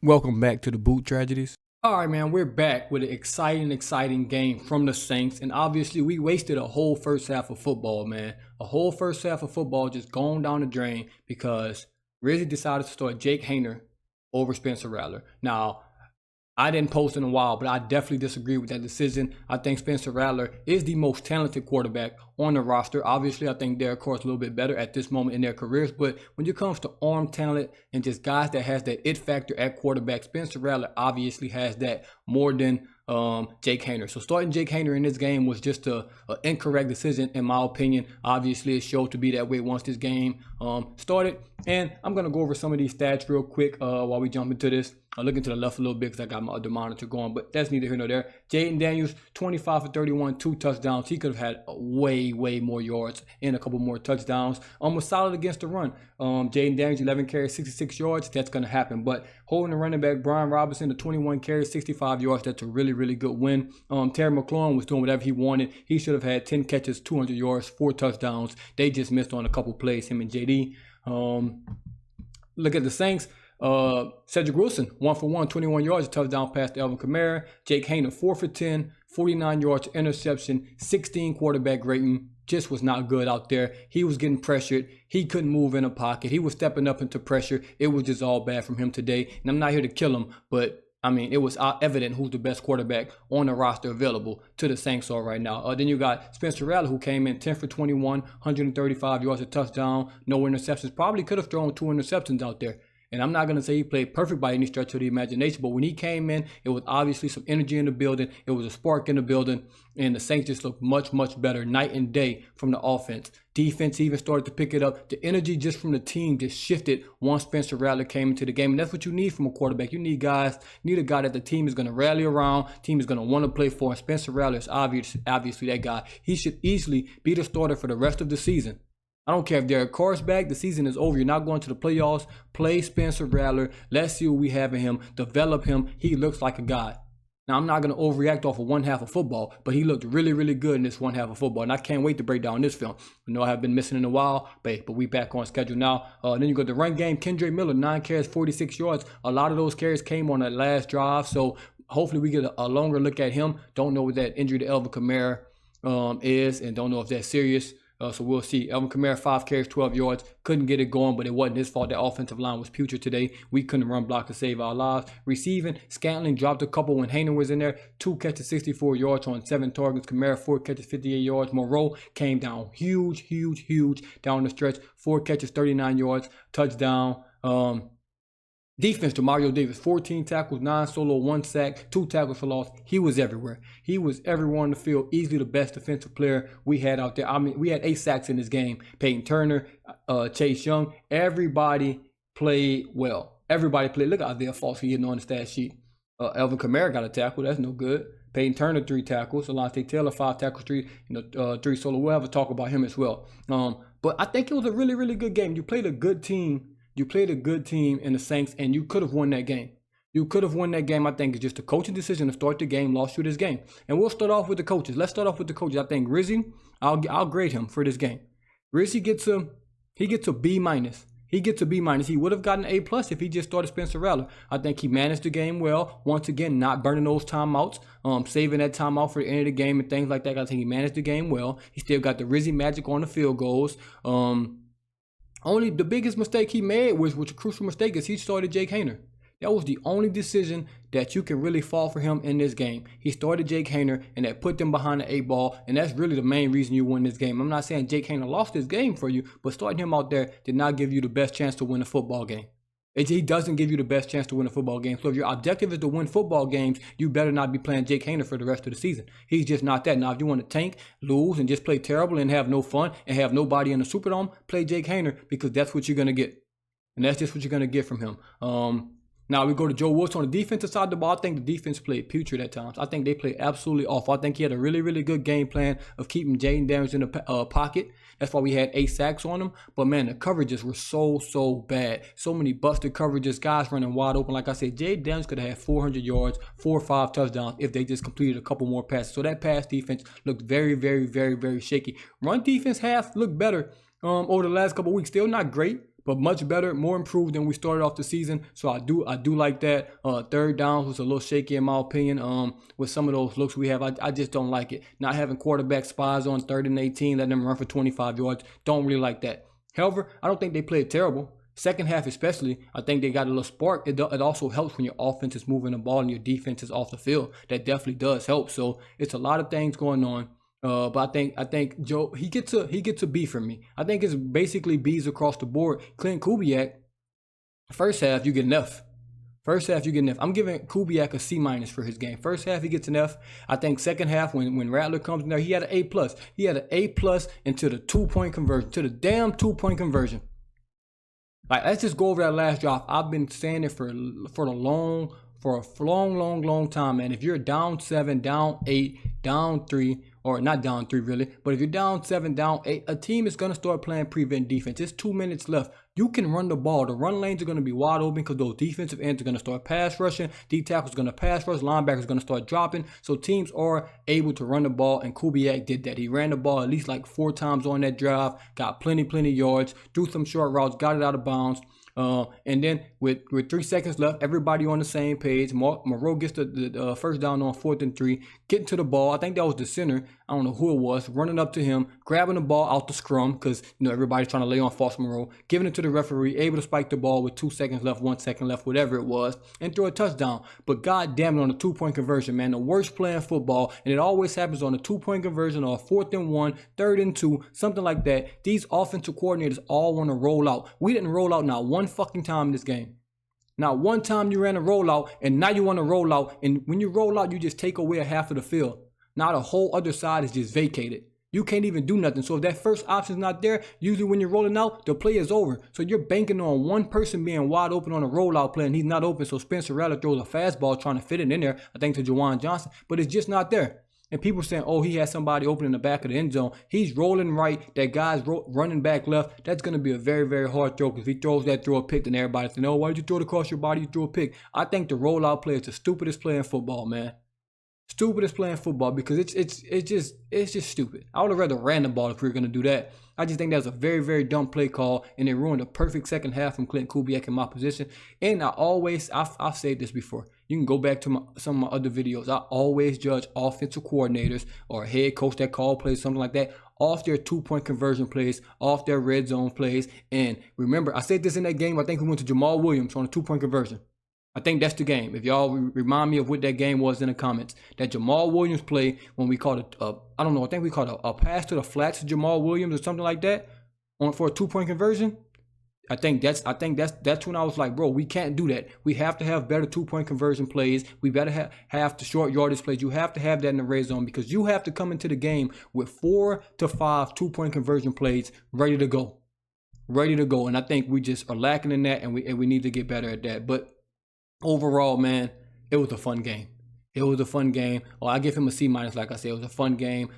Welcome back to the Boot Tragedies. All right, man, we're back with an exciting game from the Saints. And obviously, we wasted a whole first half of football, man. A whole first half of football just going down the drain because Rizzy decided to start Jake Haener over Spencer Rattler. Now, I didn't post in a while, but I definitely disagree with that decision. I think Spencer Rattler is the most talented quarterback on the roster. Obviously, I think Derek Carr's a little bit better at this moment in their careers, but when it comes to arm talent and just guys that has that it factor at quarterback, Spencer Rattler obviously has that more than Jake Haener. So starting Jake Haener in this game was just an incorrect decision in my opinion. Obviously, it showed to be that way once this game started. And I'm going to go over some of these stats real quick while we jump into this. I'm looking to the left a little bit because I got my other monitor going, but that's neither here nor there. Jaden Daniels, 25 for 31, 2 touchdowns. He could have had way more yards and a couple more touchdowns. Was solid against the run. Jaden Daniels, 11 carries, 66 yards. That's going to happen. But holding the running back, Brian Robinson, the 21 carries, 65 yards. That's a really good win. Terry McLaurin was doing whatever he wanted. He should have had 10 catches, 200 yards, 4 touchdowns. They just missed on a couple plays, him and JD. Look at the Saints. Cedric Wilson, 1 for 1, 21 yards, a touchdown pass to Alvin Kamara. Jake Haener, 4 for 10, 49 yards, interception, 16 quarterback rating. Just was not good out there. He was getting pressured. He couldn't move in a pocket. He was stepping up into pressure. It was just all bad from him today. And I'm not here to kill him, but I mean, it was evident who's the best quarterback on the roster available to the Saints are right now. Then you got Spencer Rattler, who came in 10 for 21, 135 yards, a touchdown, no interceptions. Probably could have thrown 2 interceptions out there. And I'm not going to say he played perfect by any stretch of the imagination, but when he came in, it was obviously some energy in the building. It was a spark in the building, and the Saints just looked much better night and day from the offense. Defense even started to pick it up. The energy just from the team just shifted once Spencer Rattler came into the game, and that's what you need from a quarterback. You need a guy that the team is going to rally around, team is going to want to play for, and Spencer Rattler is obviously that guy. He should easily be the starter for the rest of the season. I don't care if Derek Carr's back. The season is over. You're not going to the playoffs. Play Spencer Rattler. Let's see what we have in him. Develop him. He looks like a guy. Now, I'm not going to overreact off of one half of football, but he looked really good in this one half of football, and I can't wait to break down this film. I know I have been missing in a while, but we back on schedule now. Then you go to the run game. Kendre Miller, 9 carries, 46 yards. A lot of those carries came on that last drive, so hopefully we get a longer look at him. Don't know what that injury to Alvin Kamara is, and don't know if that's serious. So we'll see. Alvin Kamara, 5 carries, 12 yards. Couldn't get it going, but it wasn't his fault. The offensive line was putrid today. We couldn't run block to save our lives. Receiving, Scantling dropped a couple when Haener was in there. 2 catches, 64 yards on 7 targets. Kamara, 4 catches, 58 yards. Moreau came down huge down the stretch. 4 catches, 39 yards. Touchdown. Defense to Mario Davis, 14 tackles, 9 solo, 1 sack, 2 tackles for loss. He was everywhere. He was everywhere on the field. Easily the best defensive player we had out there. I mean, we had 8 sacks in this game. Peyton Turner, Chase Young, everybody played well. Everybody played. Look at Isaiah Foskey hitting on the stat sheet. Alvin Kamara got a tackle. That's no good. Peyton Turner, 3 tackles. Alontae Taylor, 5 tackles, 3 solo. We'll have a talk about him as well. But I think it was a really good game. You played a good team. You played a good team in the Saints, and you could have won that game. You could have won that game. I think it's just a coaching decision to start the game, lost you this game. And we'll start off with the coaches. Let's start off with the coaches. I think Rizzy, I'll grade him for this game. Rizzy gets a B minus. He gets a B minus. He would have gotten an A plus if he just started Spencer Rattler. I think he managed the game well. Once again, not burning those timeouts, saving that timeout for the end of the game and things like that. I think he managed the game well. He still got the Rizzy magic on the field goals. Only the biggest mistake he made which a crucial mistake, is he started Jake Haener. That was the only decision that you can really fall for him in this game. He started Jake Haener, and that put them behind the 8 ball, and that's really the main reason you won this game. I'm not saying Jake Haener lost this game for you, but starting him out there did not give you the best chance to win a football game. He doesn't give you the best chance to win a football game. So if your objective is to win football games, you better not be playing Jake Haener for the rest of the season. He's just not that. Now, if you want to tank, lose, and just play terrible and have no fun and have nobody in the Superdome, play Jake Haener, because that's what you're going to get. And that's just what you're going to get from him. Now we go to Joe Wilson on the defensive side of the ball. I think the defense played putrid at times. I think they played absolutely awful. I think he had a really good game plan of keeping Jaden Daniels in the pocket. That's why we had 8 sacks on him. But man, the coverages were so bad. So many busted coverages, guys running wide open. Like I said, Jaden Daniels could have had 400 yards, 4 or 5 touchdowns if they just completed a couple more passes. So that pass defense looked very shaky. Run defense half looked better over the last couple of weeks. Still not great, but much better, more improved than we started off the season. So I do like that. Third down was a little shaky in my opinion. With some of those looks we have, I just don't like it. Not having quarterback spies on 3rd and 18, letting them run for 25 yards. Don't really like that. However, I don't think they played terrible. Second half especially, I think they got a little spark. It also helps when your offense is moving the ball and your defense is off the field. That definitely does help. So it's a lot of things going on. But I think Joe, he gets a B from me. I think it's basically B's across the board. Clint Kubiak, first half you get an F. First half you get an F. I'm giving Kubiak a C- for his game. First half he gets an F. I think second half when Rattler comes in there, he had an A+. He had an A+ into the 2-point conversion, to the damn 2-point conversion. Like, let's just go over that last drive. I've been saying it for a long time, man. If you're down 7, down 8, down 3, or not down 3 really, but if you're down 7, down 8, a team is going to start playing prevent defense. It's 2 minutes left. You can run the ball. The run lanes are going to be wide open because those defensive ends are going to start pass rushing. D-tackles are going to pass rush. Linebackers are going to start dropping. So teams are able to run the ball, and Kubiak did that. He ran the ball at least like 4 times on that drive, got plenty yards, threw some short routes, got it out of bounds. And then with 3 seconds left, everybody on the same page. Moreau gets the first down on 4th and 3, getting to the ball. I think that was the center. I don't know who it was, running up to him, grabbing the ball out the scrum because everybody's trying to lay on Foster Moreau, giving it to the referee, able to spike the ball with 2 seconds left, 1 second left, whatever it was, and throw a touchdown. But god damn it, on the 2-point conversion, man, the worst play in football, and it always happens on a 2-point conversion or 4th and 1, 3rd and 2, something like that. These offensive coordinators all want to roll out. We didn't roll out not one fucking time in this game. Not one time you ran a rollout, and now you want to roll out, and when you roll out, you just take away a half of the field. Now the whole other side is just vacated. You can't even do nothing. So if that first option's not there, usually when you're rolling out, the play is over. So you're banking on one person being wide open on a rollout play, and he's not open. So Spencer Rattler throws a fastball trying to fit it in there, I think to Juwan Johnson, but it's just not there. And people saying, oh, he has somebody open in the back of the end zone. He's rolling right. That guy's running back left. That's going to be a very, very hard throw, because if he throws that throw a pick, then everybody's saying, oh, why did you throw it across your body? You threw a pick. I think the rollout play is the stupidest play in football, man. Stupidest play in football, because it's just stupid. I would have rather ran the ball if we were going to do that. I just think that was a very, very dumb play call, and it ruined a perfect second half from Clint Kubiak in my position. And I've said this before. You can go back to some of my other videos. I always judge offensive coordinators or a head coach that call plays, something like that, off their 2-point conversion plays, off their red zone plays. And remember, I said this in that game. I think we went to Jamal Williams on a 2-point conversion. I think that's the game. If y'all remind me of what that game was in the comments, that Jamal Williams play when we called it, I don't know, I think we called a pass to the flats to Jamal Williams or something like that for a 2-point conversion. I think that's when I was like, bro, we can't do that. We have to have better 2-point conversion plays. We better have the short yardage plays. You have to have that in the red zone, because you have to come into the game with 4 to 5 2-point conversion plays ready to go. And I think we just are lacking in that, and we need to get better at that. But overall, man, it was a fun game. Oh, I give him a C-, like I said. It was a fun game.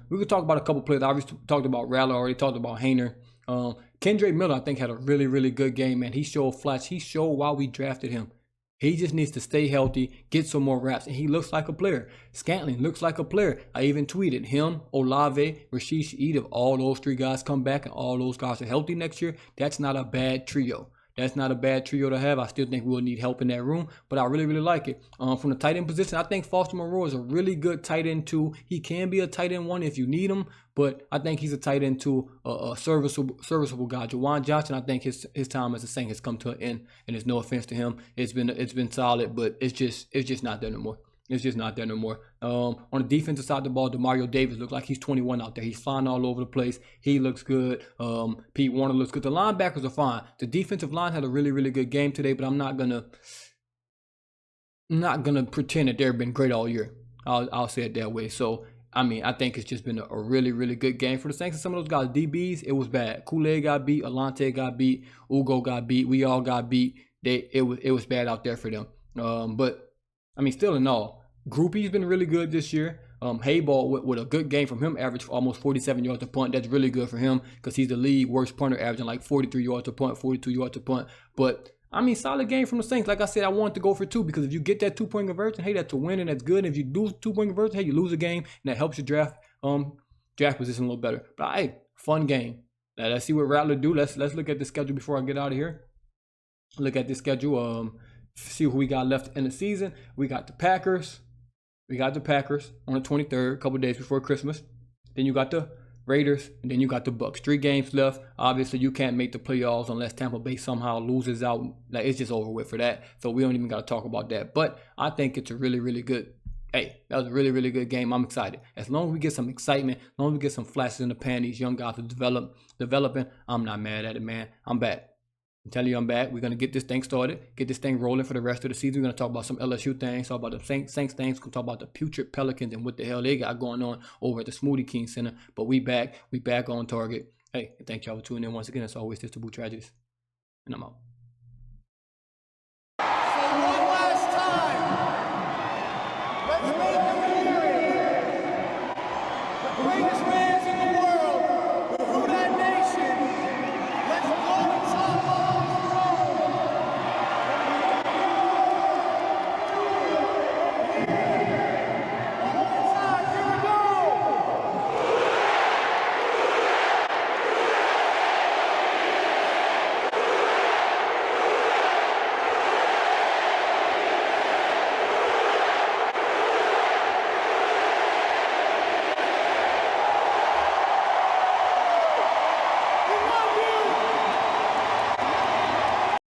We could talk about a couple players. I already talked about Rattler, already talked about Hayner. Kendre Miller, I think, had a really, really good game, man. He showed flash. He showed why we drafted him. He just needs to stay healthy, get some more reps, and he looks like a player. Scantling looks like a player. I even tweeted him, Olave, Rashid Shaheed. If all those 3 guys come back and all those guys are healthy next year, that's not a bad trio. That's not a bad trio to have. I still think we'll need help in that room, but I really, really like it. From the tight end position, I think Foster Moreau is a really good tight end 2. He can be a tight end 1 if you need him, but I think he's a tight end 2, a serviceable guy. Juwan Johnson, I think his time as a Saint has come to an end, and there's no offense to him. It's been solid, but it's just not there no more. It's just not there no more. On the defensive side of the ball, Demario Davis looks like he's 21 out there. He's flying all over the place. He looks good. Pete Warner looks good. The linebackers are fine. The defensive line had a really, really good game today, but I'm not gonna pretend that they've been great all year. I'll say it that way. So I mean, I think it's just been a really, really good game for the Saints. And some of those guys, DBs, it was bad. Kool-Aid got beat. Alante got beat. Ugo got beat. We all got beat. It was bad out there for them. But I mean, still in all, Groupie's been really good this year. Hayball with a good game from him, averaged almost 47 yards a punt. That's really good for him, because he's the league worst punter, averaging like 43 yards a punt, 42 yards a punt. But I mean, solid game from the Saints. Like I said, I wanted to go for 2, because if you get that 2-point conversion, hey, that's a win, and that's good. And if you do 2-point conversion, hey, you lose a game, and that helps your draft position a little better. But hey, fun game. Now, let's see what Rattler do. Let's look at the schedule before I get out of here. Look at the schedule. See who we got left in the season. We got the Packers. We got the Packers on the 23rd, a couple days before Christmas. Then you got the Raiders, and then you got the Bucks. 3 games left. Obviously, you can't make the playoffs unless Tampa Bay somehow loses out. Like, it's just over with for that. So we don't even got to talk about that. But I think it's a really, really good. Hey, that was a really, really good game. I'm excited. As long as we get some excitement, as long as we get some flashes in the pan, these young guys are developing, I'm not mad at it, man. I'm back. I'm telling you, I'm back. We're going to get this thing started, get this thing rolling for the rest of the season. We're going to talk about some LSU things, talk about the Saints things. We're going to talk about the putrid Pelicans and what the hell they got going on over at the Smoothie King Center. But we back. We back on target. Hey, thank y'all for tuning in once again. As always, this is the Boot Tragedies. And I'm out. So one last time, let's make it the greatest